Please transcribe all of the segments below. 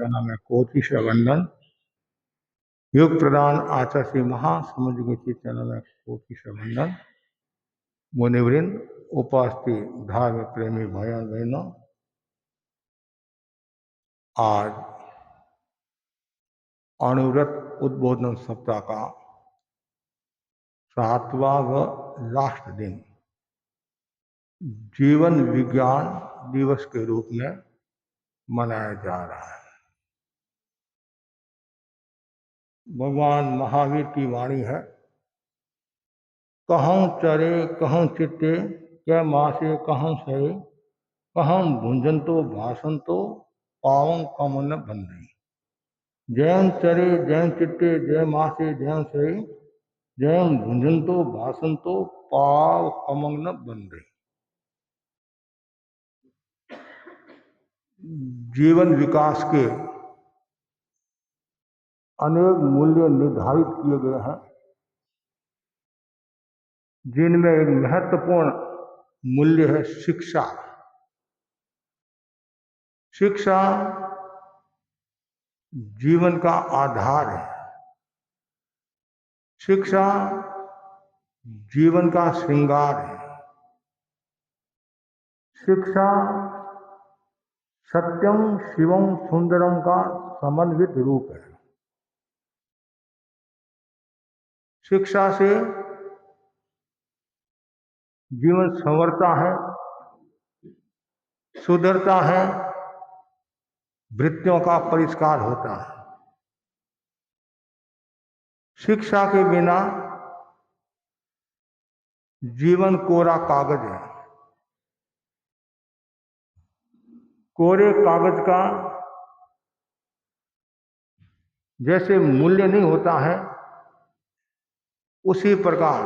Channel में कोटि से वंदन। युग प्रदान आचार्य श्री महासमुद्र के चैनल में कोटि से वंदन। मुनिवृंद, उपस्थित धार्मिक प्रेमी भाइयों बहनों, आज अणुव्रत उद्बोधन सप्ताह का 7वां व लास्ट दिन जीवन विज्ञान दिवस के रूप में मनाया जा रहा है। भगवान महावीर की वाणी है, कहूँ चरे कहूँ चित्ते कै मासे कहूँ सहे, कहूँ भुंजंतो भाषंतो पावं कमन बंधई। जैन चरे जैन चित्ते जय मासे जैन सहे, जैन भुंजंतो भाषंतो पाव कमन बंधई। जीवन विकास के अनेक मूल्य निर्धारित किए गए हैं, जिनमें एक महत्वपूर्ण मूल्य है शिक्षा। शिक्षा जीवन का आधार है। शिक्षा जीवन का श्रृंगार है। शिक्षा सत्यम शिवम सुंदरम का समन्वित रूप है। शिक्षा से जीवन संवरता है, सुधरता है, वृत्तियों का परिष्कार होता है। शिक्षा के बिना जीवन कोरा कागज है। कोरे कागज का जैसे मूल्य नहीं होता है, उसी प्रकार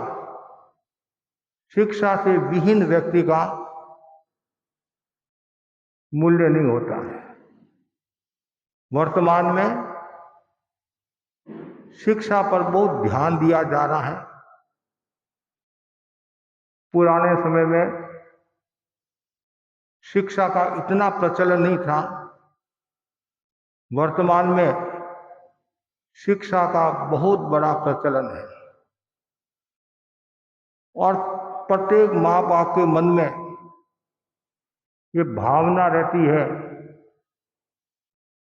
शिक्षा से विहीन व्यक्ति का मूल्य नहीं होता है। वर्तमान में शिक्षा पर बहुत ध्यान दिया जा रहा है। पुराने समय में शिक्षा का इतना प्रचलन नहीं था। वर्तमान में शिक्षा का बहुत बड़ा प्रचलन है और प्रत्येक माँ बाप के मन में ये भावना रहती है,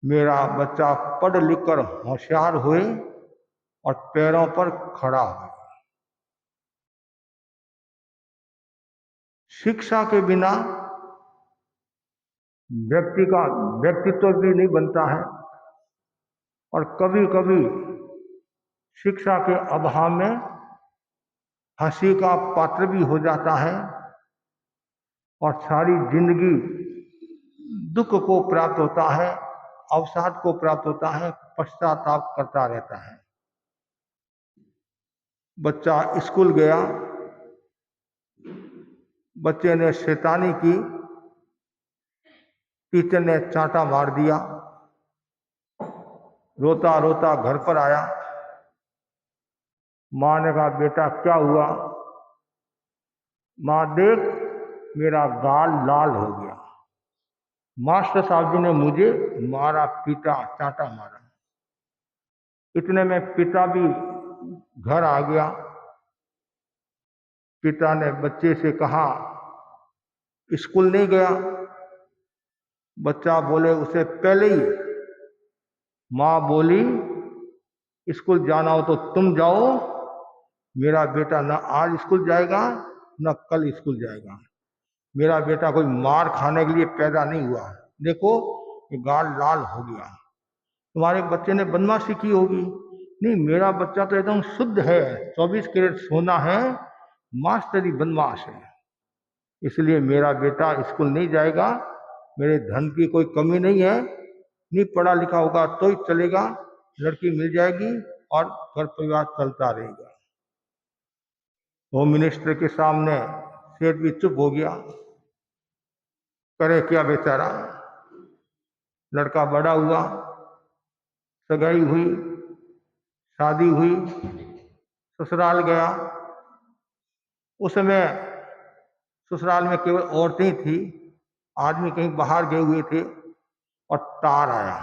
मेरा बच्चा पढ़ लिख कर होशियार हुए और पैरों पर खड़ा हो। शिक्षा के बिना व्यक्ति का व्यक्तित्व भी नहीं बनता है और कभी कभी शिक्षा के अभाव में हंसी का पात्र भी हो जाता है और सारी जिंदगी दुख को प्राप्त होता है, अवसाद को प्राप्त होता है, पश्चाताप करता रहता है। बच्चा स्कूल गया, बच्चे ने शैतानी की, टीचर ने चांटा मार दिया, रोता रोता घर पर आया। माँ ने कहा, बेटा क्या हुआ? माँ, देख मेरा गाल लाल हो गया, मास्टर साहब जी ने मुझे मारा, पीटा, चांटा मारा। इतने में पिता भी घर आ गया। पिता ने बच्चे से कहा, स्कूल नहीं गया? बच्चा बोले, उसे पहले ही माँ बोली स्कूल जाना हो तो तुम जाओ, मेरा बेटा न आज स्कूल जाएगा न कल स्कूल जाएगा। मेरा बेटा कोई मार खाने के लिए पैदा नहीं हुआ। देखो ये गाल लाल हो गया, तुम्हारे बच्चे ने बदमाशी की होगी। नहीं, मेरा बच्चा तो एकदम शुद्ध है, 24 कैरेट सोना है, मास्टरी बदमाश है, इसलिए मेरा बेटा स्कूल नहीं जाएगा। मेरे धन की कोई कमी नहीं है, नहीं पढ़ा लिखा होगा तो ही चलेगा, लड़की मिल जाएगी और घर परिवार चलता रहेगा। होम मिनिस्टर के सामने सेठ भी चुप हो गया, करे क्या बेचारा। लड़का बड़ा हुआ, सगाई हुई, शादी हुई, ससुराल गया। उस समय ससुराल में केवल औरतें थी, आदमी कहीं बाहर गए हुए थे और तार आया।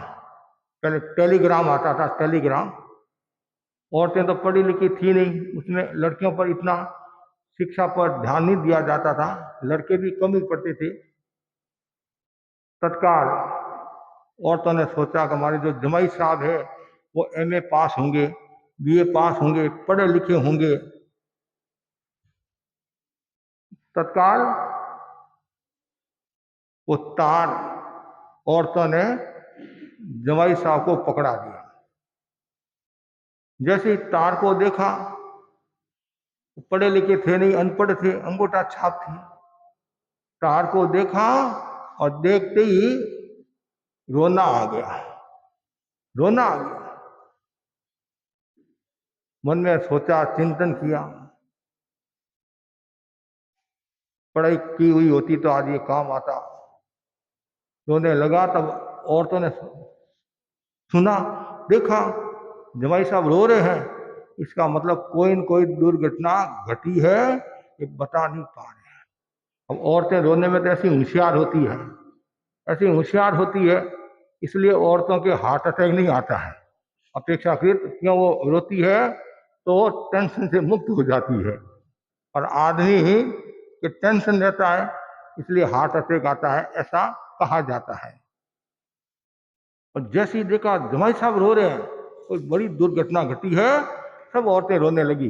पहले टेलीग्राम आता था, टेलीग्राम। औरतें तो पढ़ी लिखी थी नहीं, उसमें लड़कियों पर इतना शिक्षा पर ध्यान नहीं दिया जाता था, लड़के भी कम ही पढ़ते थे। तत्काल औरतों ने सोचा कि हमारे जो जमाई साहब है वो एमए पास होंगे, बीए पास होंगे, पढ़े लिखे होंगे। तत्काल वो तार औरतों ने जमाई साहब को पकड़ा दिया। जैसे ही तार को देखा, पढ़े लिखे थे नहीं, अनपढ़ थे, अंगूठा छाप थी। तार को देखा और देखते ही रोना आ गया, रोना आ गया। मन में सोचा, चिंतन किया, पढ़ाई की हुई होती तो आज ये काम आता। रोने लगा। तब औरतों ने सुना, देखा जमाई साहब रो रहे हैं, इसका मतलब कोई न कोई दुर्घटना घटी है, ये बता नहीं पा रहे हैं। अब औरतें रोने में तो ऐसी होशियार होती है, ऐसी होशियार होती है, इसलिए औरतों के हार्ट अटैक नहीं आता है अपेक्षाकृत। क्यों वो रोती है तो टेंशन से मुक्त हो जाती है, और आदमी के टेंशन रहता है इसलिए हार्ट अटैक आता है, ऐसा कहा जाता है। और जैसे ही देखा जमाई साहब रो रहे हैं, कोई बड़ी दुर्घटना घटी है, सब औरतें रोने लगी।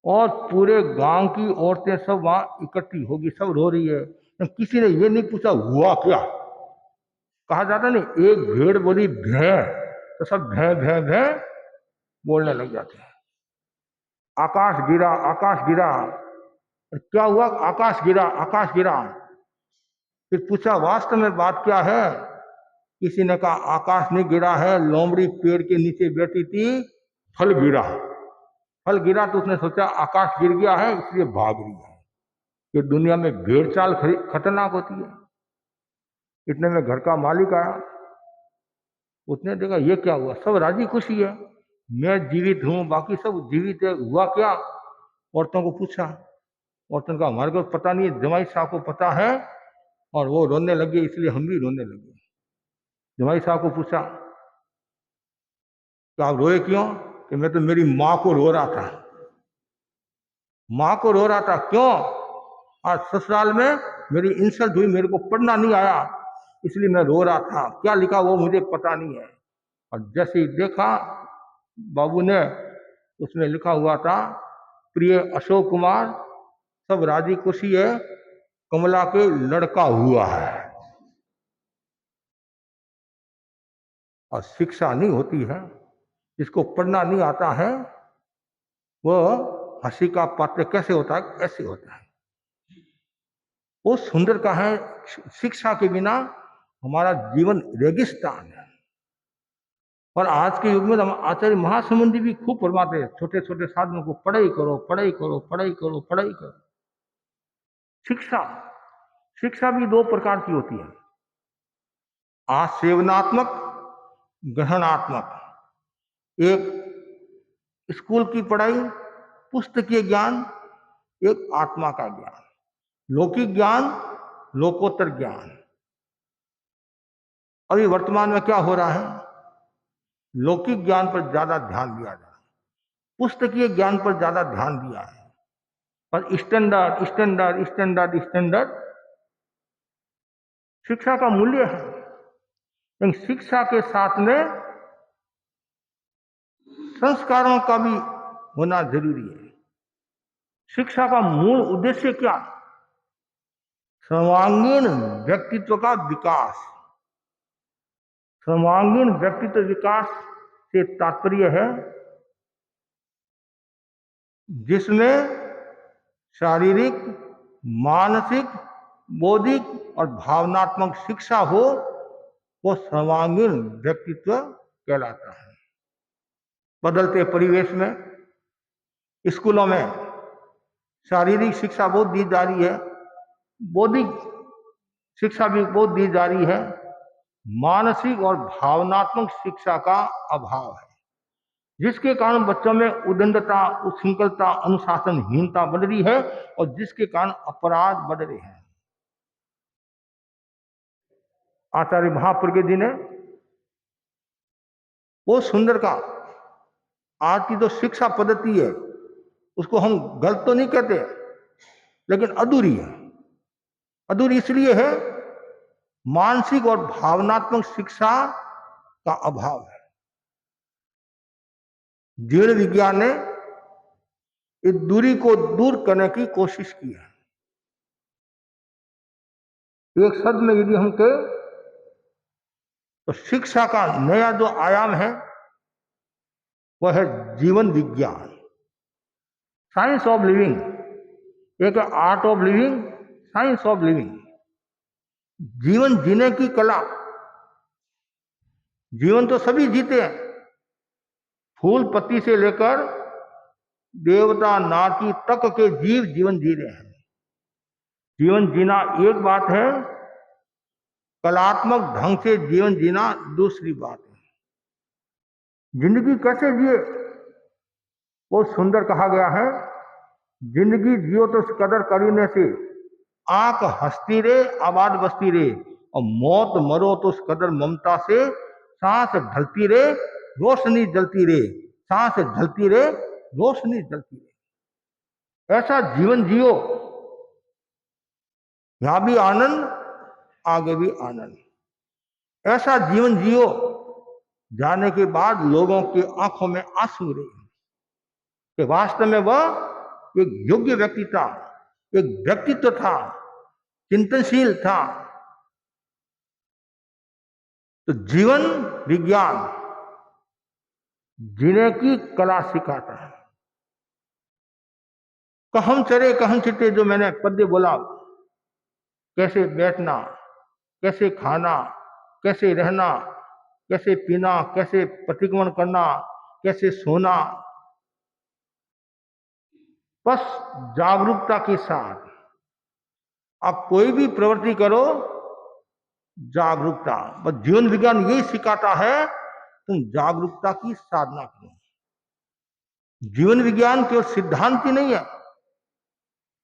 और पूरे गांव की औरतें सब वहां इकट्ठी होगी, सब रो रही है। किसी ने ये नहीं पूछा हुआ क्या। कहा जाता नहीं, एक भेड़ बोली भैं तो सब भैं भैं भैं बोलने लग जाते हैं। आकाश गिरा, आकाश गिरा। क्या हुआ? आकाश गिरा, आकाश गिरा। फिर पूछा वास्तव में बात क्या है। किसी ने कहा आकाश नहीं गिरा है, लोमड़ी पेड़ के नीचे बैठी थी, फल गिरा। फल गिरा तो उसने सोचा आकाश गिर गया है इसलिए भाग रही है। ये दुनिया में भेड़ चाल खतरनाक होती है। इतने में घर का मालिक आया, उसने देखा ये क्या हुआ, सब राजी खुशी है, मैं जीवित हूं, बाकी सब जीवित है, हुआ क्या। औरतों को पूछा, औरतों का हमारे को पता नहीं है, जमाई साहब को पता है, और वो रोने लगे इसलिए हम भी रोने लगे। जमाई साहब को पूछा कि आप रोए क्यों। कि मैं तो मेरी माँ को रो रहा था, माँ को रो रहा था। क्यों? आज ससुराल में मेरी इंसल्ट हुई, मेरे को पढ़ना नहीं आया इसलिए मैं रो रहा था, क्या लिखा वो मुझे पता नहीं है। और जैसे ही देखा बाबू ने, उसमें लिखा हुआ था प्रिय अशोक कुमार, सब राजी खुशी है, कमला के लड़का हुआ है। और शिक्षा नहीं होती है, जिसको पढ़ना नहीं आता है वो हंसी का पात्र कैसे होता है, ऐसे होता है। वो सुंदर का है, शिक्षा के बिना हमारा जीवन रेगिस्तान है। और आज के युग में हम आचार्य महासमुंदी भी खूब फरमाते हैं, छोटे छोटे साधनों को पढ़ाई करो, पढ़ाई करो, पढ़ाई करो, पढ़ाई करो। शिक्षा, शिक्षा भी दो प्रकार की होती है, आसेवनात्मक, ग्रहणात्मक। एक स्कूल की पढ़ाई, पुस्तकीय ज्ञान, एक आत्मा का ज्ञान, लौकिक ज्ञान, लोकोत्तर ज्ञान। अभी वर्तमान में क्या हो रहा है, लौकिक ज्ञान पर ज्यादा ध्यान दिया जा रहा है, पुस्तकीय ज्ञान पर ज्यादा ध्यान दिया है, और स्टैंडर्ड स्टैंडर्ड स्टैंडर्ड स्टैंडर्ड शिक्षा का मूल्य है। लेकिन शिक्षा के साथ में संस्कारों का भी होना जरूरी है। शिक्षा का मूल उद्देश्य क्या? सर्वांगीण व्यक्तित्व का विकास। सर्वांगीण व्यक्तित्व विकास से तात्पर्य है जिसमें शारीरिक, मानसिक, बौद्धिक और भावनात्मक शिक्षा हो, वो सर्वांगीण व्यक्तित्व कहलाता है। बदलते परिवेश में स्कूलों में शारीरिक शिक्षा बहुत दी जा रही है, बौद्धिक शिक्षा भी बहुत दी जा रही है, मानसिक और भावनात्मक शिक्षा का अभाव है, जिसके कारण बच्चों में उद्दंडता, उच्छृंखलता, अनुशासनहीनता बढ़ रही है, और जिसके कारण अपराध बढ़ रहे हैं। आचार्य महाप्रज्ञ जी ने बहुत सुंदर का। आज की जो शिक्षा पद्धति है उसको हम गलत तो नहीं कहते, लेकिन अधूरी है। अधूरी इसलिए है, मानसिक और भावनात्मक शिक्षा का अभाव है। जीवन विज्ञान ने इस दूरी को दूर करने की कोशिश की है। एक शब्द में यदि हम कहें तो शिक्षा का नया जो आयाम है वह है जीवन विज्ञान, साइंस ऑफ लिविंग। एक art of living, science of living. जीवन जीने की कला। जीवन तो सभी जीते हैं, फूल पत्ती से लेकर देवता नाती तक के जीव जीवन जी रहे हैं। जीवन जीना एक बात है, कलात्मक ढंग से जीवन जीना दूसरी बात है। जिंदगी कैसे जिए, बहुत सुंदर कहा गया है। जिंदगी जियो तो कदर करीने से, आंख हंसती रे आबाद बसती रे, और मौत मरो तो उस कदर ममता से, सांस ढलती रे रोशनी जलती रे, सांस ढलती रे रोशनी जलती रे। ऐसा जीवन जियो, यहां भी आनंद, आगे भी आनंद। ऐसा जीवन जियो जाने के बाद लोगों की आंखों में आंसू रहे कि वास्तव में वह एक योग्य व्यक्ति था, एक व्यक्तित्व था, चिंतनशील था। तो जीवन विज्ञान जीने की कला सिखाता है। कहम चरे कहम चिट्टे, जो मैंने पद्य बोला, कैसे बैठना, कैसे खाना, कैसे रहना, कैसे पीना, कैसे प्रतिक्रमण करना, कैसे सोना, बस जागरूकता के साथ आप कोई भी प्रवृत्ति करो, जागरूकता। बस जीवन विज्ञान यही सिखाता है, तुम जागरूकता की साधना करो। जीवन विज्ञान केवल सिद्धांत ही नहीं है,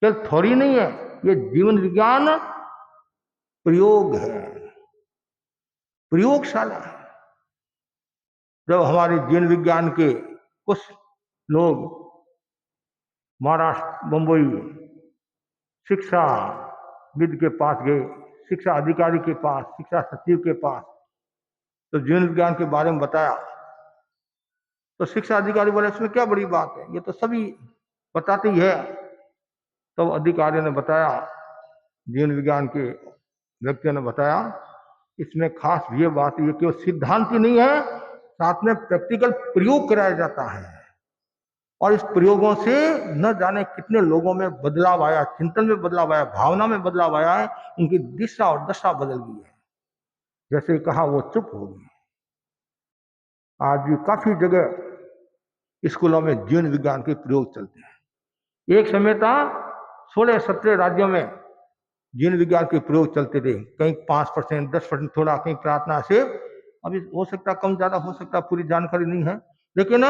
केवल थ्योरी नहीं है, ये जीवन विज्ञान प्रयोग है, प्रयोगशाला है। जब हमारे जीवन विज्ञान के कुछ लोग महाराष्ट्र, मुंबई शिक्षा विद के पास गए, शिक्षा अधिकारी के पास, शिक्षा सचिव के पास, तो जीवन विज्ञान के बारे में बताया। तो शिक्षा अधिकारी बोले इसमें क्या बड़ी बात है, ये तो सभी बताते ही है। तो अधिकारी ने बताया, जीवन विज्ञान के व्यक्ति ने बताया, इसमें खास ये बात, ये केवल सिद्धांत ही नहीं है, साथ में प्रैक्टिकल प्रयोग कराया जाता है। और इस प्रयोगों से न जाने कितने लोगों में बदलाव आया, चिंतन में बदलाव आया, भावना में बदलाव आया है, उनकी दिशा और दशा बदल गई है। जैसे कहा वो चुप हो गई। आज भी काफी जगह स्कूलों में जीवन विज्ञान के प्रयोग चलते हैं। एक समय था 16-17 राज्यों में जीवन विज्ञान के प्रयोग चलते थे, कहीं 5%, 10%, थोड़ा कहीं प्रार्थना से। अभी हो सकता कम ज्यादा हो सकता, पूरी जानकारी नहीं है, लेकिन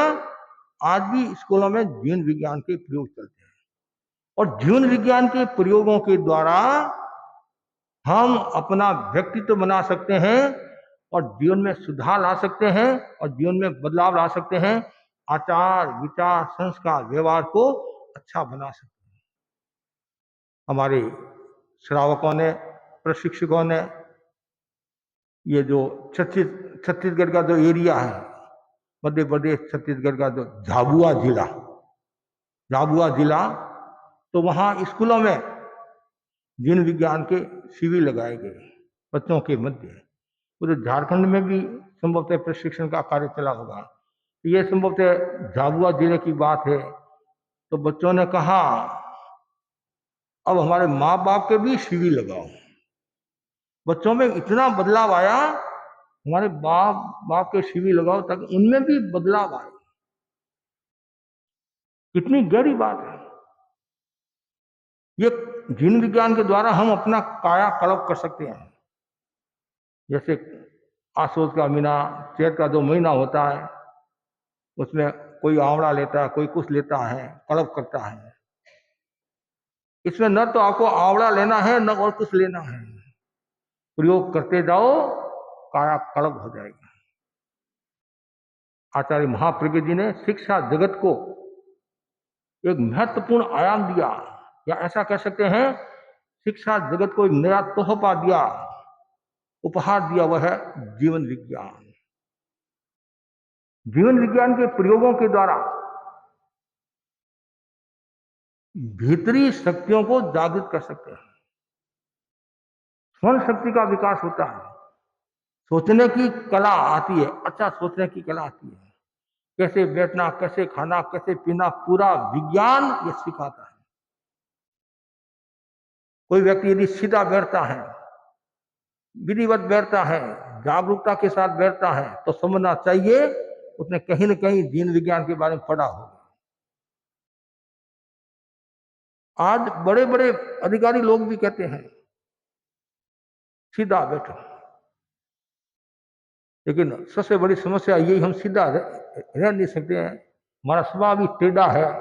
आज भी स्कूलों में जीवन विज्ञान के प्रयोग चलते हैं। और जीवन विज्ञान के प्रयोगों के द्वारा हम अपना व्यक्तित्व बना सकते हैं और जीवन में सुधार ला सकते हैं और जीवन में बदलाव ला सकते हैं। आचार विचार संस्कार व्यवहार को अच्छा बना सकते हैं। हमारे श्रावकों ने, प्रशिक्षकों ने, ये जो छत्तीसगढ़ का जो एरिया है, मध्य प्रदेश छत्तीसगढ़ का जो झाबुआ जिला, तो वहाँ स्कूलों में जीवन विज्ञान के शिविर लगाए गए बच्चों के मध्य। उधर झारखंड में भी संभवतः प्रशिक्षण का कार्य चला होगा। ये संभवतः झाबुआ जिले की बात है। तो बच्चों ने कहा अब हमारे माँ बाप के भी शिविर लगाओ। बच्चों में इतना बदलाव आया, हमारे बाप के शिविर लगाओ ताकि उनमें भी बदलाव आए। कितनी गहरी बात है। ये जीवन विज्ञान के द्वारा हम अपना कायाकल्प कर सकते हैं। जैसे आसोज का महीना, चैत का जो महीना होता है, उसमें कोई आंवला लेता है, कोई कुछ लेता है, कल्प करता है। इसमें न तो आपको आंवला लेना है न और कुछ लेना है, प्रयोग करते जाओ, कायाकल्प हो जाएगा। आचार्य महाप्रज्ञ जी ने शिक्षा जगत को एक महत्वपूर्ण आयाम दिया, या ऐसा कह सकते हैं शिक्षा जगत को एक नया तोहफा दिया, उपहार दिया, वह है जीवन विज्ञान। जीवन विज्ञान के प्रयोगों के द्वारा भीतरी शक्तियों को जागृत कर सकते हैं, स्मरण शक्ति का विकास होता है, सोचने की कला आती है, अच्छा सोचने की कला आती है, कैसे बैठना, कैसे खाना, कैसे पीना, पूरा विज्ञान ये सिखाता है। कोई व्यक्ति यदि सीधा बैठता है, विधिवत बैठता है, जागरूकता के साथ बैठता है, तो समझना चाहिए उसने कहीं न कहीं जीवन विज्ञान के बारे में पढ़ा होगा। आज बड़े बड़े अधिकारी लोग भी कहते हैं सीधा बैठो, लेकिन सबसे बड़ी समस्या यही, हम सीधा रह नहीं सकते हैं, हमारा स्वभाव भी टेढ़ा है,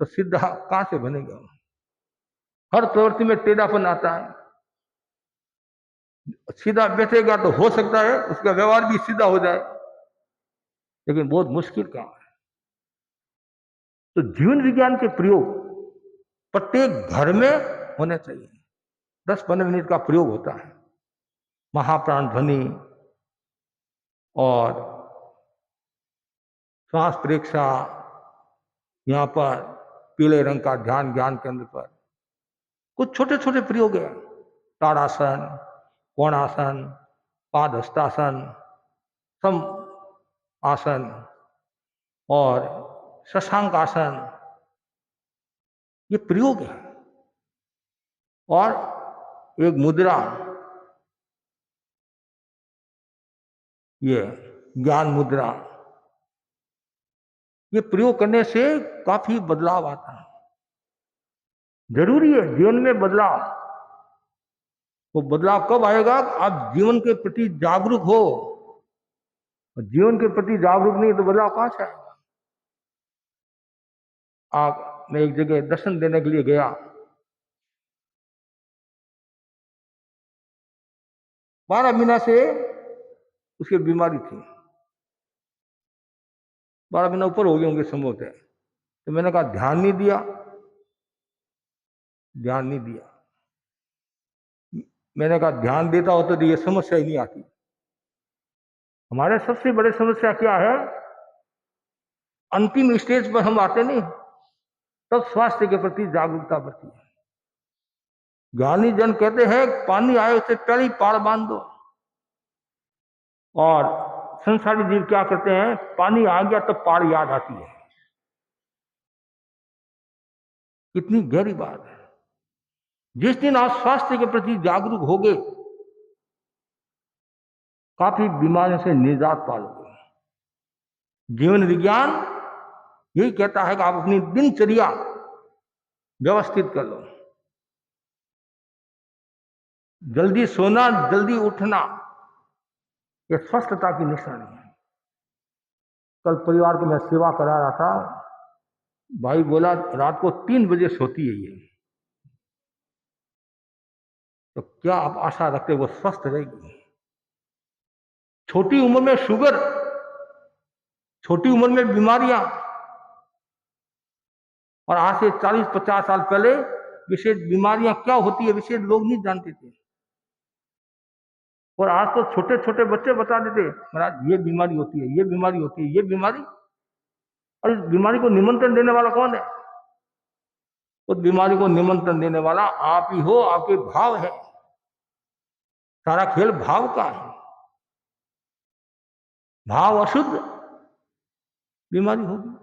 तो सीधा कहां से बनेगा? हर प्रवृत्ति में टेढ़ापन आता है। सीधा बैठेगा तो हो सकता है उसका व्यवहार भी सीधा हो जाए, लेकिन बहुत मुश्किल काम है। तो जीवन विज्ञान के प्रयोग प्रत्येक घर में होने चाहिए। 10-15 मिनट का प्रयोग होता है, महाप्राण ध्वनि और श्वास प्रेक्षा, यहाँ पर पीले रंग का ध्यान ज्ञान केंद्र पर कुछ छोटे छोटे प्रयोग है, ताड़ासन, कोणासन, पादहस्तासन, सम आसन और शशांक आसन, ये प्रयोग है। और एक मुद्रा, ये ज्ञान मुद्रा, ये प्रयोग करने से काफी बदलाव आता है। जरूरी है जीवन में बदलाव। वो बदलाव कब आएगा? आप जीवन के प्रति जागरूक हो। जीवन के प्रति जागरूक नहीं तो बदलाव कहां से आएगा? आप, मैं एक जगह दर्शन देने के लिए गया, 12 महीना से उसकी बीमारी थी, 12 महीना ऊपर हो गए होंगे संभवतः। तो मैंने कहा ध्यान नहीं दिया, ध्यान नहीं दिया। मैंने कहा ध्यान देता होता तो ये समस्या ही नहीं आती। हमारे सबसे बड़ी समस्या क्या है? अंतिम स्टेज पर हम आते नहीं, तब स्वास्थ्य के प्रति जागरूकता बढ़ती है। ज्ञानी जन कहते हैं पानी आए उससे पहले ही पार बांध दो। और संसारी जीव क्या करते हैं? पानी आ गया तो पार याद आती है। कितनी गहरी बात है। जिस दिन आप स्वास्थ्य के प्रति जागरूक होगे, काफी बीमारियों से निजात पालोगे। जीवन विज्ञान यही कहता है कि आप अपनी दिनचर्या व्यवस्थित कर लो। जल्दी सोना, जल्दी उठना, यह स्वस्थता की निशानी है। कल परिवार की मैं सेवा करा रहा था, भाई बोला रात को 3 बजे सोती है ये, तो क्या आप आशा रखते वो स्वस्थ रहेगी? छोटी उम्र में शुगर, छोटी उम्र में बीमारियां, और आज से 40-50 साल पहले विशेष बीमारियां क्या होती है विशेष लोग नहीं जानते थे, और आज तो छोटे छोटे बच्चे बता देते महाराज ये बीमारी होती है, ये बीमारी होती है, ये बीमारी। और इस बीमारी को निमंत्रण देने वाला कौन है? उस बीमारी को निमंत्रण देने वाला आप ही हो, आपके भाव है। सारा खेल भाव का है। भाव अशुद्ध, बीमारी होगी।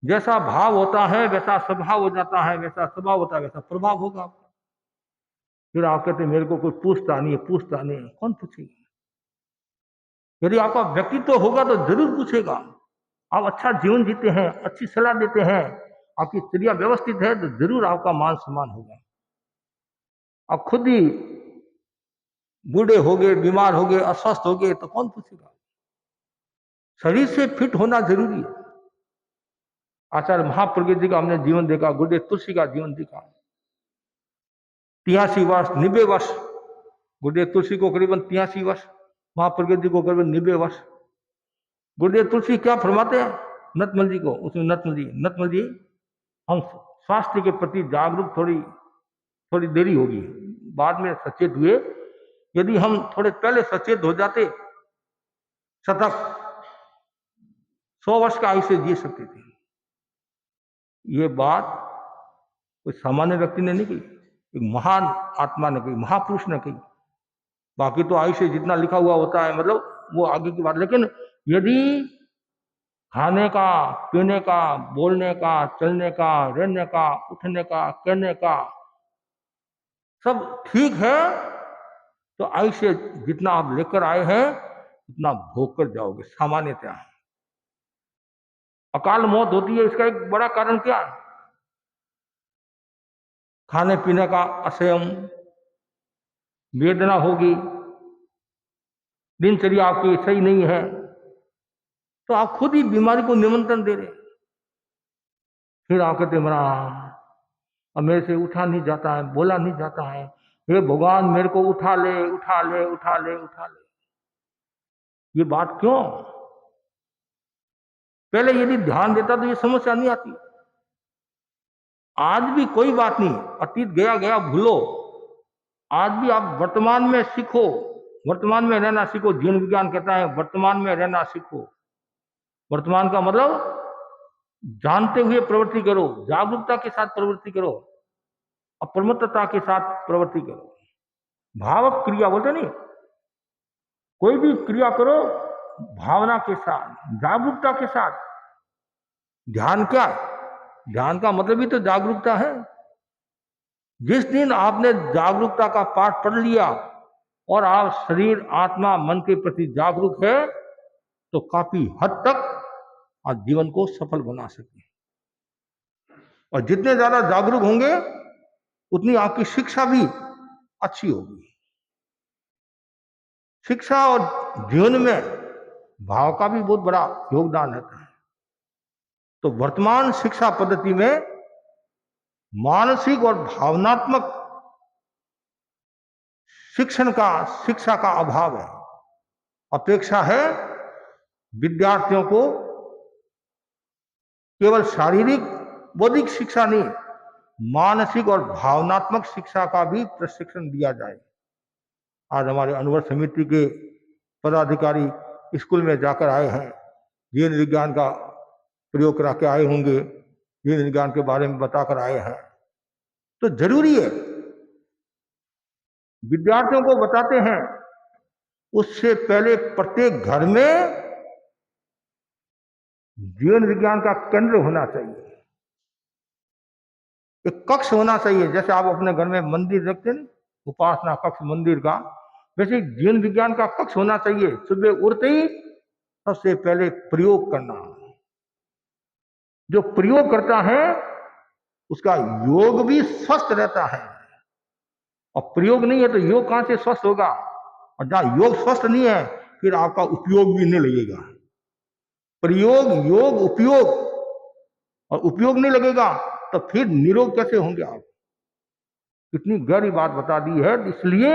जैसा भाव होता है वैसा स्वभाव हो जाता है, वैसा स्वभाव होता है वैसा प्रभाव होगा आपका। फिर आप कहते मेरे को कोई पूछता नहीं है, पूछता नहीं है। कौन पूछेगा? यदि आपका व्यक्तित्व होगा तो जरूर पूछेगा। आप अच्छा जीवन जीते हैं, अच्छी सलाह देते हैं, आपकी चर्या व्यवस्थित है, तो जरूर आपका मान सम्मान होगा। आप खुद ही बूढ़े हो गए, बीमार हो गए, अस्वस्थ हो गए, तो कौन पूछेगा? शरीर से फिट होना जरूरी है। आचार्य महाप्रज्ञ जी का हमने जीवन देखा, गुरुदेव तुलसी का जीवन देखा। 83 वर्ष, 90 वर्ष। गुरुदेव तुलसी को करीबन 83 वर्ष, महाप्रज्ञ जी को करीबन 90 वर्ष। गुरुदेव तुलसी क्या फरमाते हैं नतमल जी को, उसमें नतमल जी हम स्वास्थ्य के प्रति जागरूक थोड़ी देरी होगी, बाद में सचेत हुए। यदि हम थोड़े पहले सचेत हो जाते, शतक 100 वर्ष का आयुष्य जी सकते थे। ये बात कोई सामान्य व्यक्ति ने नहीं कही, एक महान आत्मा ने कही, महापुरुष ने कही। बाकी तो आयुष्य जितना लिखा हुआ होता है, मतलब वो आगे की बात। लेकिन यदि खाने का, पीने का, बोलने का, चलने का, रहने का, उठने का, करने का सब ठीक है, तो आयुष्य जितना आप लेकर आए हैं उतना भोग कर जाओगे सामान्यतः। अकाल मौत होती है, इसका एक बड़ा कारण क्या है? खाने पीने का असंयम, वेदना होगी, दिनचर्या आपकी सही नहीं है, तो आप खुद ही बीमारी को निमंत्रण दे रहे। फिर आप कहते मरा, अब मेरे से उठा नहीं जाता है, बोला नहीं जाता है, हे भगवान मेरे को उठा ले, उठा ले, उठा ले, उठा ले। ये बात क्यों? पहले यदि ध्यान देता तो ये समस्या नहीं आती। आज भी कोई बात नहीं, अतीत गया गया भूलो। आज भी आप वर्तमान में सीखो, वर्तमान में रहना सीखो। जीवन विज्ञान कहता है वर्तमान में रहना सीखो। वर्तमान का मतलब जानते हुए प्रवृत्ति करो, जागरूकता के साथ प्रवृत्ति करो, अप्रमत्तता के साथ प्रवृत्ति करो। भावक क्रिया बोलते नहीं, कोई भी क्रिया करो भावना के साथ, जागरूकता के साथ। ध्यान क्या? ध्यान का मतलब ही तो जागरूकता है। जिस दिन आपने जागरूकता का पाठ पढ़ लिया और आप शरीर, आत्मा, मन के प्रति जागरूक है, तो काफी हद तक आप जीवन को सफल बना सके। और जितने ज्यादा जागरूक होंगे उतनी आपकी शिक्षा भी अच्छी होगी। शिक्षा और जीवन में भाव का भी बहुत बड़ा योगदान रहता है। तो वर्तमान शिक्षा पद्धति में मानसिक और भावनात्मक शिक्षा का अभाव है। अपेक्षा है विद्यार्थियों को केवल शारीरिक बौद्धिक शिक्षा नहीं, मानसिक और भावनात्मक शिक्षा का भी प्रशिक्षण दिया जाए। आज हमारे अनुवर्त समिति के पदाधिकारी स्कूल में जाकर आए हैं, जीवन विज्ञान का प्रयोग करा के आए होंगे, जीवन विज्ञान के बारे में बताकर आए हैं। तो जरूरी है, विद्यार्थियों को बताते हैं, उससे पहले प्रत्येक घर में जीवन विज्ञान का केंद्र होना चाहिए, एक कक्ष होना चाहिए। जैसे आप अपने घर में मंदिर रखते हैं, उपासना कक्ष मंदिर का, वैसे जीवन विज्ञान का कक्ष होना चाहिए। सुबह उठते ही सबसे पहले प्रयोग करना। जो प्रयोग करता है उसका योग भी स्वस्थ रहता है, और प्रयोग नहीं है तो योग कहां से स्वस्थ होगा? और जहां योग स्वस्थ नहीं है फिर आपका उपयोग भी नहीं लगेगा। प्रयोग, योग, उपयोग, और उपयोग नहीं लगेगा तो फिर निरोग कैसे होंगे आप? कितनी गहरी बात बता दी है। इसलिए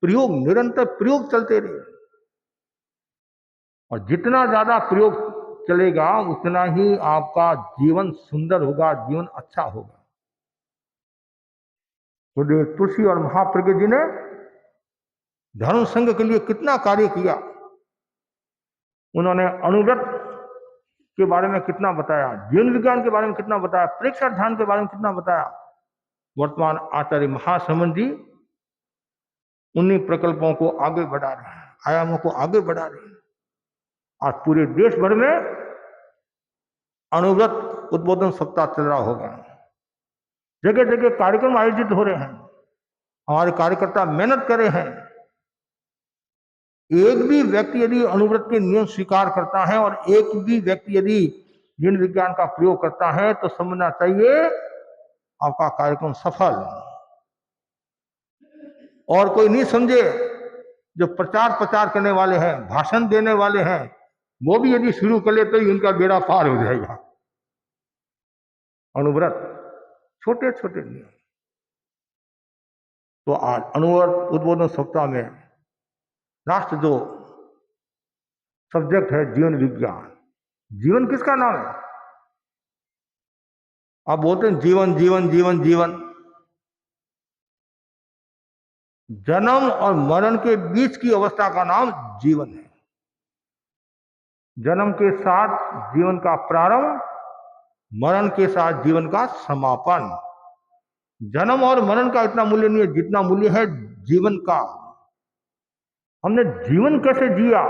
प्रयोग, निरंतर प्रयोग चलते रहे, और जितना ज्यादा प्रयोग चलेगा उतना ही आपका जीवन सुंदर होगा, जीवन अच्छा होगा। तो तुलसी और महाप्रज्ञ जी ने धर्म संघ के लिए कितना कार्य किया। उन्होंने अनुव्रत के बारे में कितना बताया, जीवन विज्ञान के बारे में कितना बताया, प्रेक्षण ध्यान के बारे में कितना बताया। वर्तमान आचार्य महासमंद जी उन्हीं प्रकल्पों को आगे बढ़ा रहे हैं, आयामों को आगे बढ़ा रहे हैं। आज पूरे देश भर में अनुव्रत उद्बोधन सप्ताह चल रहा होगा, जगह जगह कार्यक्रम आयोजित हो रहे हैं, हमारे कार्यकर्ता मेहनत कर रहे हैं। एक भी व्यक्ति यदि अनुव्रत के नियम स्वीकार करता है और एक भी व्यक्ति यदि जीवन विज्ञान का प्रयोग करता है तो समझना चाहिए आपका कार्यक्रम सफल। और कोई नहीं समझे, जो प्रचार प्रचार करने वाले हैं, भाषण देने वाले हैं, वो भी यदि शुरू कर ले तो ही उनका बेड़ा पार हो जाएगा। अनुव्रत छोटे छोटे नियम। तो आज अनुव्रत उद्बोधन सप्ताह में राष्ट्र जो सब्जेक्ट है जीवन विज्ञान। जीवन किसका नाम है? आप बोलते हैं जीवन जीवन जीवन जीवन। जन्म और मरण के बीच की अवस्था का नाम जीवन है। जन्म के साथ जीवन का प्रारंभ, मरण के साथ जीवन का समापन। जन्म और मरण का इतना मूल्य नहीं है जितना मूल्य है जीवन का। हमने जीवन कैसे जिया,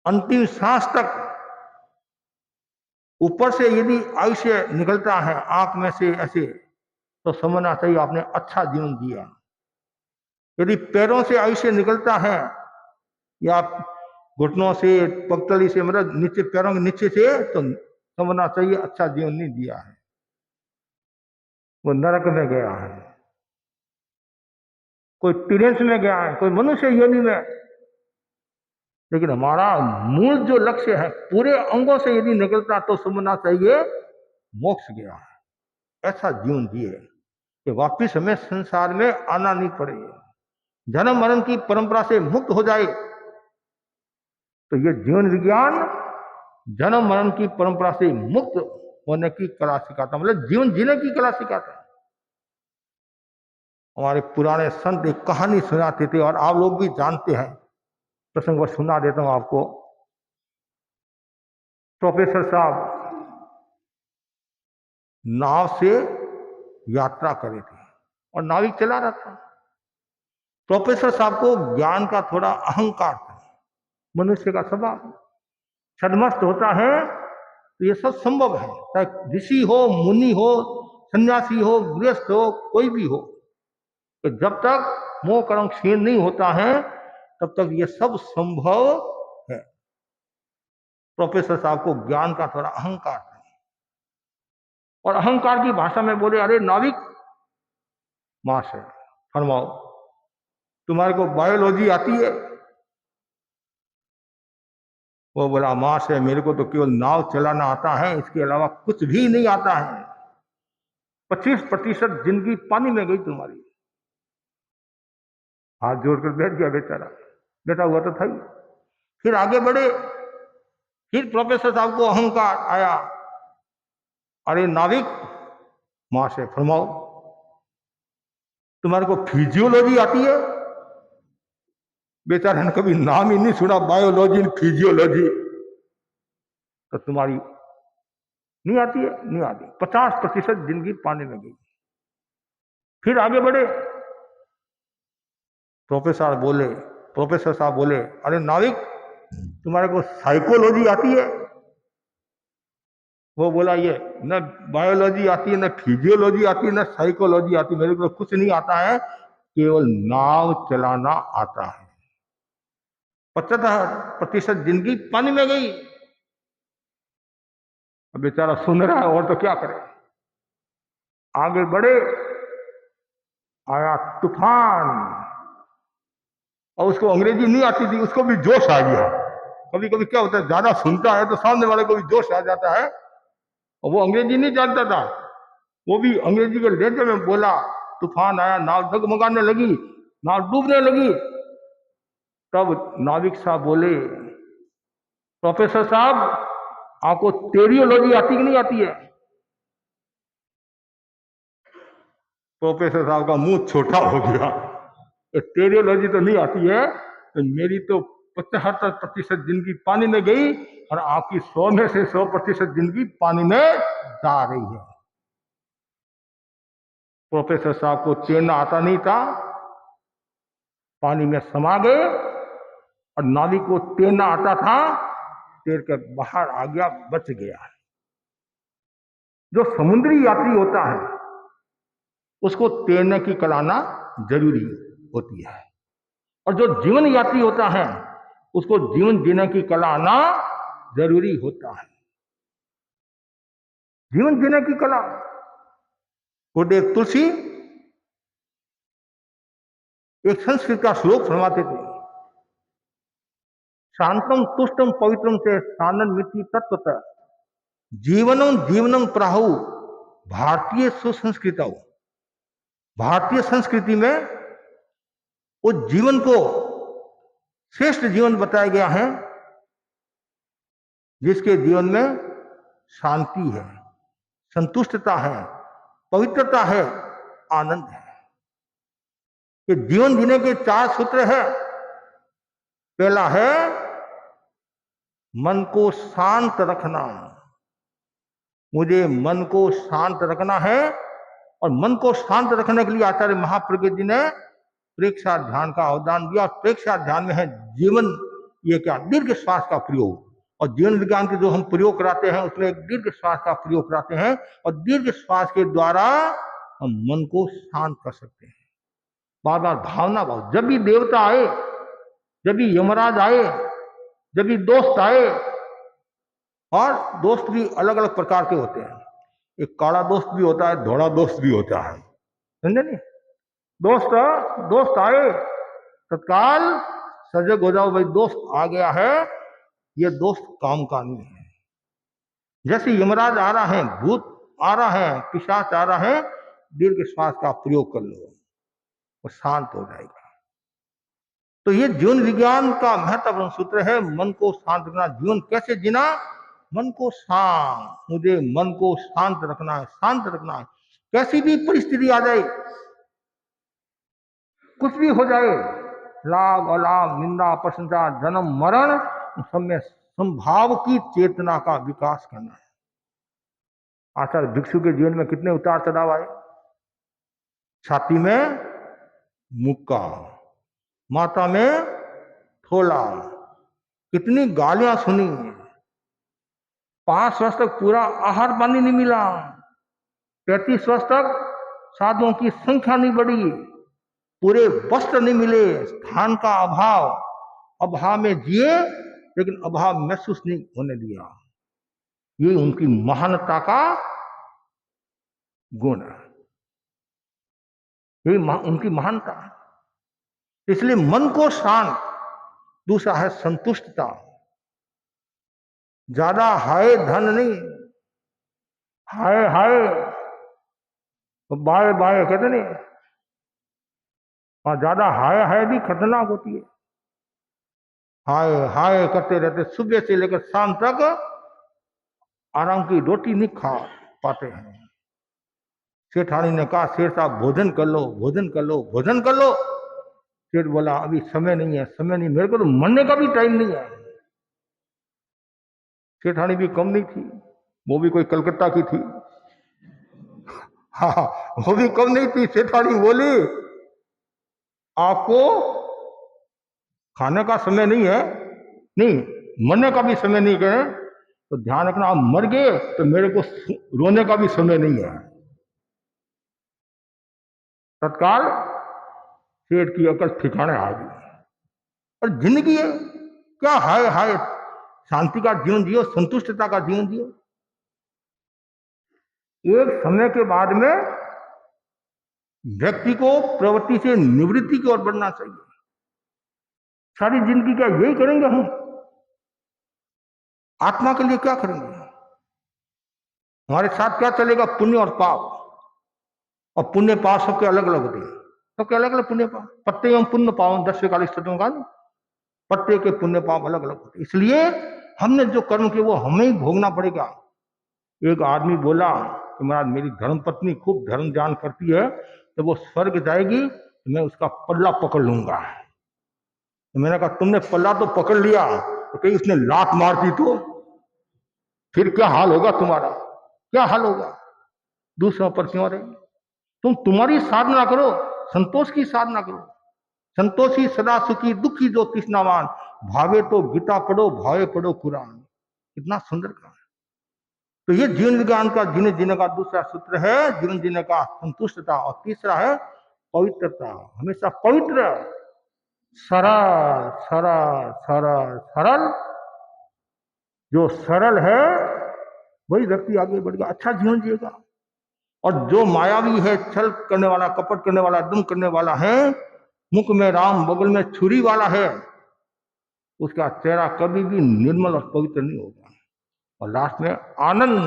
अंतिम सांस तक। ऊपर से यदि आयुष्य निकलता है आंख में से ऐसे, तो समझना चाहिए आपने अच्छा जीवन जिया। यदि पैरों से आयुष्य निकलता है या घुटनों से, पगतली से, मतलब नीचे पैरों के नीचे से, तो समझना चाहिए अच्छा जीवन नहीं जिया है, वो नरक में गया है, कोई तिरंस में गया है, कोई मनुष्य योनि में। लेकिन हमारा मूल जो लक्ष्य है पूरे अंगों से यदि निकलता तो समझना चाहिए मोक्ष गया है। ऐसा जीवन जिए कि वापिस हमें संसार में आना नहीं पड़े, जन्म मरण की परंपरा से मुक्त हो जाए। तो ये जीवन विज्ञान जन्म मरण की परंपरा से मुक्त होने की कला सिखाता, मतलब जीवन जीने की कला सिखाता है। हमारे पुराने संत एक कहानी सुनाते थे और आप लोग भी जानते हैं, प्रसंग पर सुना देता हूं आपको। प्रोफेसर साहब नाव से यात्रा कर रहे थे और नाविक चला रहा था। प्रोफेसर साहब को ज्ञान का थोड़ा अहंकार था, मनुष्य का स्वभाव छद्मस्त होता है, तो ये सब संभव है, चाहे ऋषि हो, मुनि हो, सन्यासी हो, गृहस्थ हो, कोई भी हो। तो जब तक मोह कर्म क्षीण नहीं होता है तब तक ये सब संभव है। प्रोफेसर साहब को ज्ञान का थोड़ा अहंकार था और अहंकार की भाषा में बोले, अरे नाविक महाशय फरमाओ, तुम्हारे को बायोलॉजी आती है? वो बोला, महाशय मेरे को तो केवल नाव चलाना आता है, इसके अलावा कुछ भी नहीं आता है। 25% जिंदगी पानी में गई तुम्हारी। हाथ जोड़कर बैठ गया बेचारा, बैठा हुआ तो था ही। फिर आगे बढ़े, फिर प्रोफेसर साहब को अहंकार आया, अरे नाविक महाशय फरमाओ, तुम्हारे को फिजियोलॉजी आती है? बेचारे ने कभी नाम ही नहीं सुना, बायोलॉजी फिजियोलॉजी, तो तुम्हारी नहीं आती है? नहीं आती। 50% जिंदगी पानी में गई। फिर आगे बढ़े, प्रोफेसर साहब बोले, अरे नाविक तुम्हारे को साइकोलॉजी आती है? वो बोला, ये न बायोलॉजी आती है, न फिजियोलॉजी आती है, न साइकोलॉजी आती है, मेरे को कुछ नहीं आता है, केवल नाव चलाना आता है। 75% जिंदगी पानी में गई। अब बेचारा सुन रहा है और तो क्या करे। आगे बढ़े, आया तूफान, और उसको अंग्रेजी नहीं आती थी, उसको भी जोश आ गया। कभी कभी क्या होता है, ज्यादा सुनता है तो सामने वाले को भी जोश आ जाता है, और वो अंग्रेजी नहीं जानता था, वो भी अंग्रेजी के लहजे में बोला। तूफान आया, नाव डगमगाने लगी, नाव डूबने लगी। तब नाविक साहब बोले, प्रोफेसर साहब आपको टेरियोलॉजी आती कि नहीं आती है? प्रोफेसर साहब का मुंह छोटा हो गया, टेरियोलॉजी तो नहीं आती है, तो मेरी तो 75% जिंदगी पानी में गई और आपकी 100 में से 100% जिंदगी पानी में जा रही है। प्रोफेसर साहब को तैरना आता नहीं था, पानी में समा गए, और नाविक को तैरना आता था, तैर कर बाहर आ गया, बच गया। जो समुद्री यात्री होता है उसको तैरने की कला आना जरूरी होती है, और जो जीवन यात्री होता है उसको जीवन जीने की कला आना जरूरी होता है। जीवन जीने की कला। गुरुदेव तुलसी एक संस्कृत का श्लोक फरमाते थे, शांतम तुष्टम पवित्रम से सानन मिति तत्वतः जीवनम जीवनम प्राहु भारतीय सुसंस्कृत। भारतीय संस्कृति में उस जीवन को श्रेष्ठ जीवन बताया गया है, जिसके जीवन में शांति है, संतुष्टता है, पवित्रता है, आनंद है। ये जीवन जीने के 4 सूत्र है। पहला है मन को शांत रखना। मुझे मन को शांत रखना है, और मन को शांत रखने के लिए आचार्य महाप्रज्ञ जी ने प्रेक्षा ध्यान का अवदान दिया। और प्रेक्षा ध्यान में है जीवन, ये क्या, दीर्घ श्वास का प्रयोग। और जीवन विज्ञान के जो हम प्रयोग कराते हैं उसमें एक दीर्घ श्वास का प्रयोग कराते हैं, और दीर्घ श्वास के द्वारा हम मन को शांत कर सकते हैं। बार बार भावना भाव, जब भी देवता आए, जब भी यमराज आए, जब भी दोस्त आए, और दोस्त भी अलग अलग प्रकार के होते हैं। एक काला दोस्त भी होता है, धोड़ा दोस्त भी होता है, समझे नहीं? दोस्त आए, तत्काल सजग हो जाओ, भाई दोस्त आ गया है, ये दोस्त काम का नहीं है। जैसे यमराज आ रहा है, भूत आ रहा है, पिशाच आ रहा है, दीर्घ श्वास का प्रयोग कर लो, वो शांत हो जाएगा। तो ये जीवन विज्ञान का महत्वपूर्ण सूत्र है, मन को शांत रखना। जीवन कैसे जीना? मन को शांत, मुझे मन को शांत रखना है, शांत रखना है। कैसी भी परिस्थिति आ जाए, कुछ भी हो जाए, लाभ अलाभ, निंदा प्रशंसा, जन्म मरण, सब में संभाव की चेतना का विकास करना है। आचार्य भिक्षु के जीवन में कितने उतार चढ़ाव आए। छाती में मुक्का, माता में थोला, कितनी गालियां सुनी, 5 वर्ष तक पूरा आहार पानी नहीं मिला, 35 वर्ष तक साधुओं की संख्या नहीं बढ़ी, पूरे वस्त्र नहीं मिले, स्थान का अभाव में जिए, लेकिन अभाव महसूस नहीं होने दिया। ये उनकी महानता का गुण है, ये उनकी महानता है। इसलिए मन को शांत। दूसरा है संतुष्टता। ज्यादा हाय धन नहीं, हाय हाय बाय बाय कहते नहीं, और ज्यादा हाय हाय भी खतरनाक होती है। हाय हाय करते रहते, सुबह से लेकर शाम तक आराम की रोटी नहीं खा पाते हैं। सेठानी ने कहा, सेठ साहब भोजन कर लो, भोजन कर लो, भोजन कर लो। सेठ बोला, अभी समय नहीं है, समय नहीं, मेरे को तो मरने का भी टाइम नहीं है। सेठानी भी कम नहीं थी, वो भी कोई कलकत्ता की थी। हाँ, वो भी कम नहीं थी। सेठानी बोली, आपको खाने का समय नहीं है, नहीं मरने का भी समय नहीं है, तो ध्यान रखना, आप मर गए तो मेरे को रोने का भी समय नहीं है। तत्काल सेठ की अकल ठिकाने आ गई। और जिंदगी है क्या, हाय हाय शांति का जीवन जियो, संतुष्टता का जीवन जियो। एक समय के बाद में व्यक्ति को प्रवृत्ति से निवृत्ति की ओर बढ़ना चाहिए। सारी जिंदगी क्या यही करेंगे हम? आत्मा के लिए क्या करेंगे? हमारे साथ क्या चलेगा? पुण्य और पाप। और पुण्य पाप सबके अलग अलग होते हैं, सबके अलग अलग पुण्य पाप। पत्ते एवं पुण्य पाप 10-40 का पत्ते के पुण्य पाप अलग अलग होते। इसलिए हमने जो कर्म किए वो हमें ही भोगना पड़ेगा। एक आदमी बोला कि महाराज मेरी धर्म पत्नी खूब धर्म जान करती है, तो वो स्वर्ग जाएगी तो मैं उसका पल्ला पकड़ लूंगा। तो मैंने कहा, तुमने पल्ला तो पकड़ लिया, तो कहीं उसने लात मार दी तो फिर क्या हाल होगा तुम्हारा? क्या हाल होगा? दूसरों पर क्यों रहे? तुम्हारी साधना करो, संतोष की साधना करो। संतोषी सदा सुखी, दुखी जो तृष्णावान, भावे तो गीता पढ़ो, भावे पढ़ो कुरान। कितना सुंदर कहा। तो ये जीवन विज्ञान का जीने जीने का दूसरा सूत्र है, जीवन जीने का संतुष्टता। और तीसरा है पवित्रता। हमेशा पवित्र, सरल सरल सरल सरल। जो सरल है वही व्यक्ति आगे बढ़ेगा, अच्छा जीवन जिएगा। और जो मायावी है, छल करने वाला, कपट करने वाला, दम करने वाला है, मुख में राम बगल में छुरी वाला है, उसका चेहरा कभी भी निर्मल और पवित्र नहीं होगा। और लास्ट में आनंद,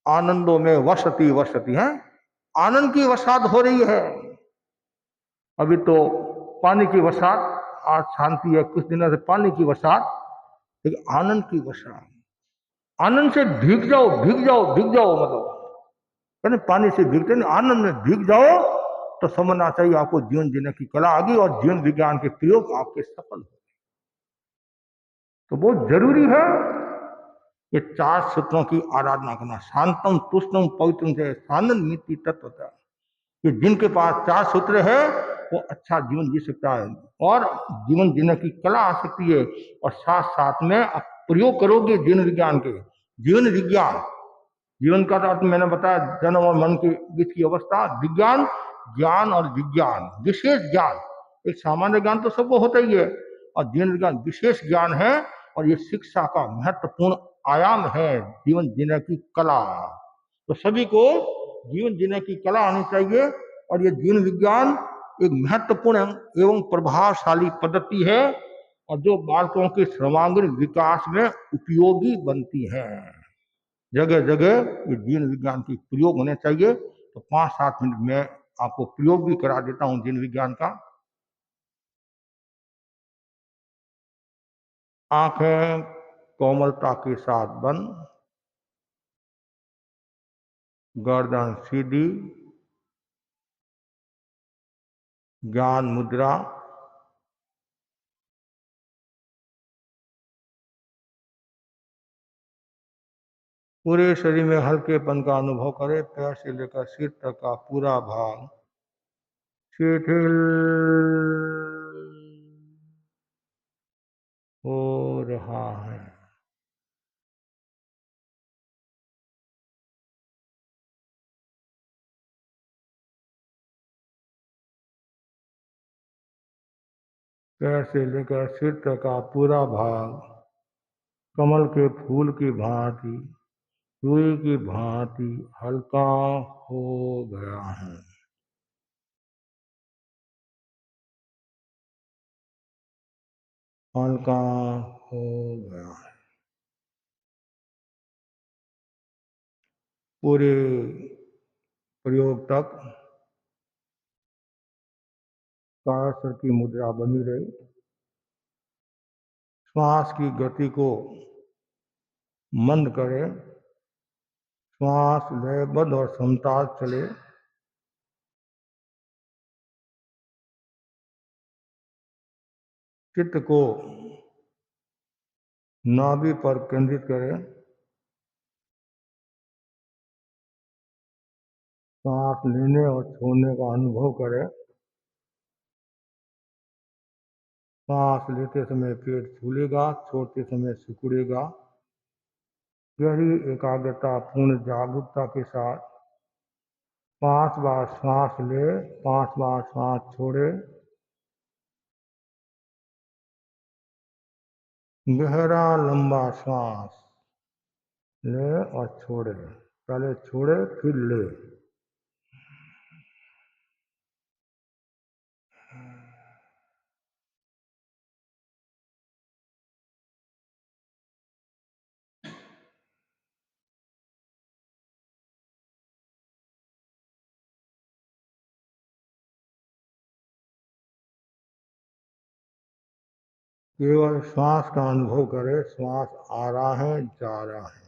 आनंदों में वसती वसती है, आनंद की बरसात हो रही है। अभी तो पानी की बरसात आज शांति है, कुछ दिनों से पानी की बरसात, लेकिन आनंद की वर्षा। आनंद से भीग जाओ, भीग जाओ, भीग जाओ, मतलब कहते पानी से भीगते नहीं, आनंद में भीग जाओ तो समझना चाहिए आपको जीवन जीने की कला आ गई और जीवन विज्ञान के प्रयोग आपके सफल हो। तो बहुत जरूरी है ये 4 सूत्रों की आराधना करना। शांतम तुष्टम पवित्रम से सानंद नीति तत्वता। कि जिनके पास 4 सूत्र है वो अच्छा जीवन जी सकता है और जीवन जीने की कला आ सकती है। और साथ साथ में आप प्रयोग करोगे जीवन विज्ञान के। जीवन विज्ञान, जीवन का अर्थ मैंने बताया जन्म और मन के बीच की अवस्था। विज्ञान, ज्ञान और विज्ञान, विशेष ज्ञान। एक सामान्य ज्ञान तो सबको होता ही है और जीवन विज्ञान विशेष ज्ञान है। और ये शिक्षा का महत्वपूर्ण आयाम है, जीवन जीने की कला। तो सभी को जीवन जीने की कला आनी चाहिए। और ये जीवन विज्ञान एक महत्वपूर्ण एवं प्रभावशाली पद्धति है और जो बालकों के सर्वांगीण विकास में उपयोगी बनती है। जगह जगह ये जीवन विज्ञान की प्रयोग होने चाहिए। तो 5-7 मिनट में आपको प्रयोग भी करा देता हूं जीवन विज्ञान का। आंखें कोमलता के साथ बंद, गर्दन सीधी, ज्ञान मुद्रा। पूरे शरीर में हल्केपन का अनुभव करें। पैर से लेकर सिर तक का पूरा भाग शिथिल हो रहा है। पैर से लेकर सिर तक का पूरा भाग कमल के फूल की भांति, रुई की भांति हल्का हो गया है। हल्का हो गया है। पूरे प्रयोग तक कायस्थ की मुद्रा बनी रही। श्वास की गति को मंद करें। श्वास लयबद्ध और समताल चले। चित्त को नाभि पर केंद्रित करें। सांस लेने और छोड़ने का अनुभव करें। सांस लेते समय पेट फूलेगा, छोड़ते समय सिकुड़ेगा। गहरी एकाग्रता पूर्ण जागरूकता के साथ 5 बार सांस ले, 5 बार सांस छोड़े। गहरा लंबा सांस ले और छोड़े। पहले छोड़े फिर ले। केवल श्वास का अनुभव करें। श्वास आ रहा है, जा रहा है।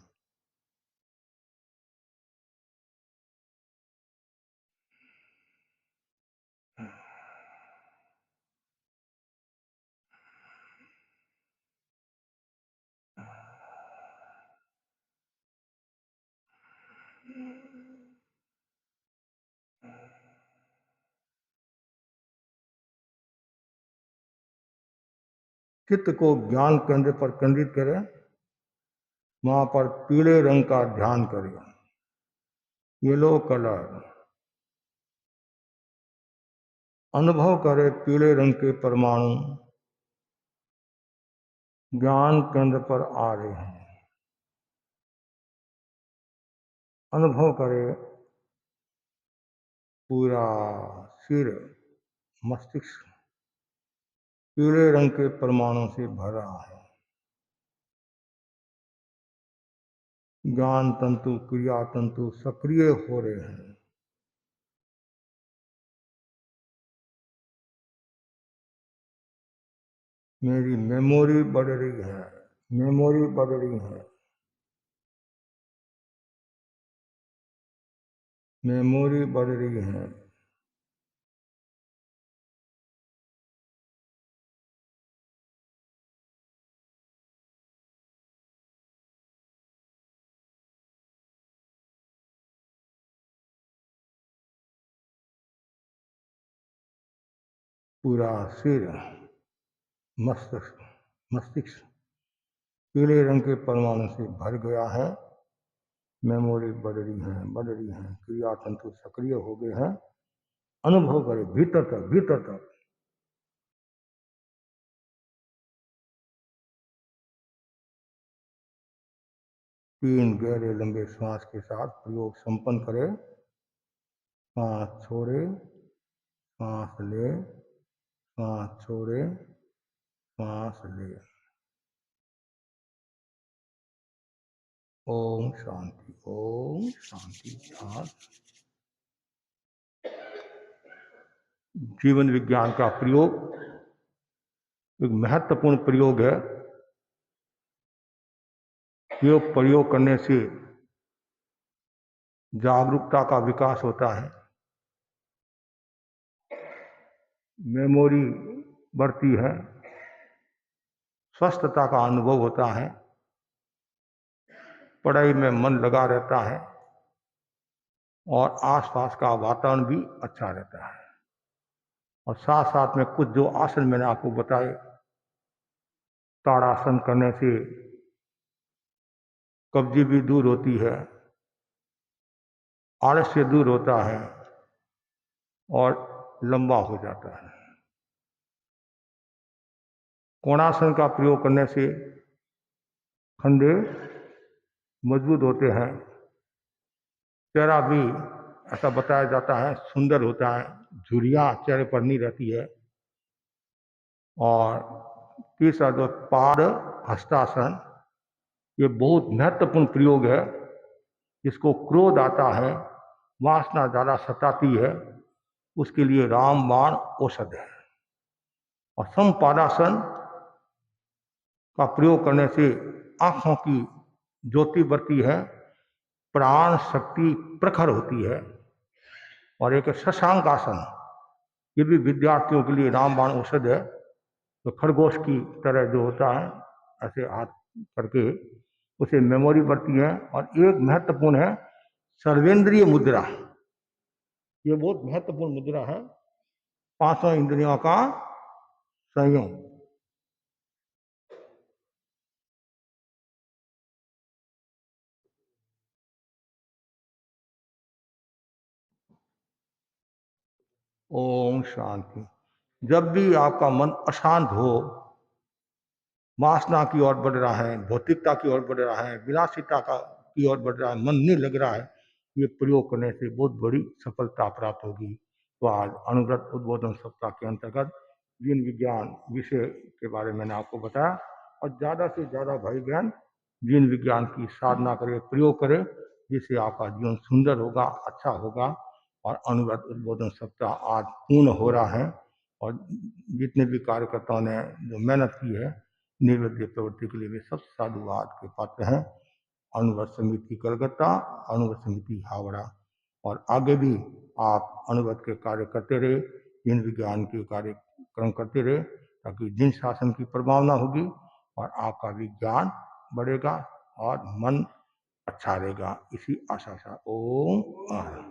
चित्त को ज्ञान केंद्र पर केंद्रित करें। वहां पर पीले रंग का ध्यान करें। येलो कलर अनुभव करें। पीले रंग के परमाणु ज्ञान केंद्र पर आ रहे हैं। अनुभव करें पूरा सिर, मस्तिष्क पीले रंग के परमाणु से भरा है। ज्ञान तंतु, क्रिया तंतु सक्रिय हो रहे हैं। मेरी मेमोरी बढ़ रही है, मेमोरी बढ़ रही है, मेमोरी बढ़ रही है। पूरा सिर, मस्तिष्क मस्तिष्क पीले रंग के परमाणु से भर गया है। मेमोरी बढ़ रही है, बढ़ रही है, क्रिया तंतु सक्रिय हो गए हैं। अनुभव करें भीतर तक, भीतर तक। तीन गहरे लंबे श्वास के साथ प्रयोग संपन्न करें। सांस छोड़े, सांस ले, सांस छोड़े, सांस ले। ओम शांति, ओम शांति। जीवन विज्ञान का प्रयोग एक महत्वपूर्ण प्रयोग है। ये प्रयोग करने से जागरूकता का विकास होता है, मेमोरी बढ़ती है, स्वस्थता का अनुभव होता है, पढ़ाई में मन लगा रहता है और आसपास का वातावरण भी अच्छा रहता है। और साथ साथ में कुछ जो आसन मैंने आपको बताए, ताड़ासन करने से कब्जी भी दूर होती है, आलस्य दूर होता है और लंबा हो जाता है। कोणासन का प्रयोग करने से कंधे मजबूत होते हैं, चेहरा भी ऐसा बताया जाता है सुंदर होता है, झुर्रियाँ चेहरे पर नहीं रहती है। और तीसरा जो पाद हस्तासन, ये बहुत महत्वपूर्ण प्रयोग है। जिसको क्रोध आता है, वासना ज़्यादा सताती है, उसके लिए रामबाण औषध है। और समपादासन का प्रयोग करने से आँखों की ज्योति बढ़ती है, प्राण शक्ति प्रखर होती है। और एक शशांक आसन, ये भी विद्यार्थियों के लिए रामबाण औषध है। तो खरगोश की तरह जो होता है ऐसे हाथ करके, उसे मेमोरी बढ़ती है। और एक महत्वपूर्ण है सर्वेंद्रिय मुद्रा, ये बहुत महत्वपूर्ण मुद्रा है, पांचों इंद्रियों का संयम। ओम शांति। जब भी आपका मन अशांत हो, वासना की ओर बढ़ रहा है, भौतिकता की ओर बढ़ रहा है, विलासिता की ओर बढ़ रहा है, मन नहीं लग रहा है, ये प्रयोग करने से बहुत बड़ी सफलता प्राप्त होगी। तो आज अनुव्रत उद्बोधन सप्ताह के अंतर्गत जीवन विज्ञान विषय के बारे में मैंने आपको बताया। और ज़्यादा से ज़्यादा भाई बहन जीवन विज्ञान की साधना करें, प्रयोग करें, जिससे आपका जीवन सुंदर होगा, अच्छा होगा। और अनुव्रत उद्बोधन सप्ताह आज पूर्ण हो रहा है। और जितने भी कार्यकर्ताओं ने जो मेहनत की है निर्विद्य प्रवृत्ति के लिए, वे सब साधुवाद के पात्र हैं। अनुव्रत समिति कलकत्ता, अनुव्रत समिति हावड़ा। और आगे भी आप अनुव्रत के कार्य करते रहे, जीवन विज्ञान के कार्यक्रम करते रहे, ताकि जिन शासन की प्रभावना होगी और आपका विज्ञान बढ़ेगा और मन अच्छा रहेगा। इसी आशा से ओम।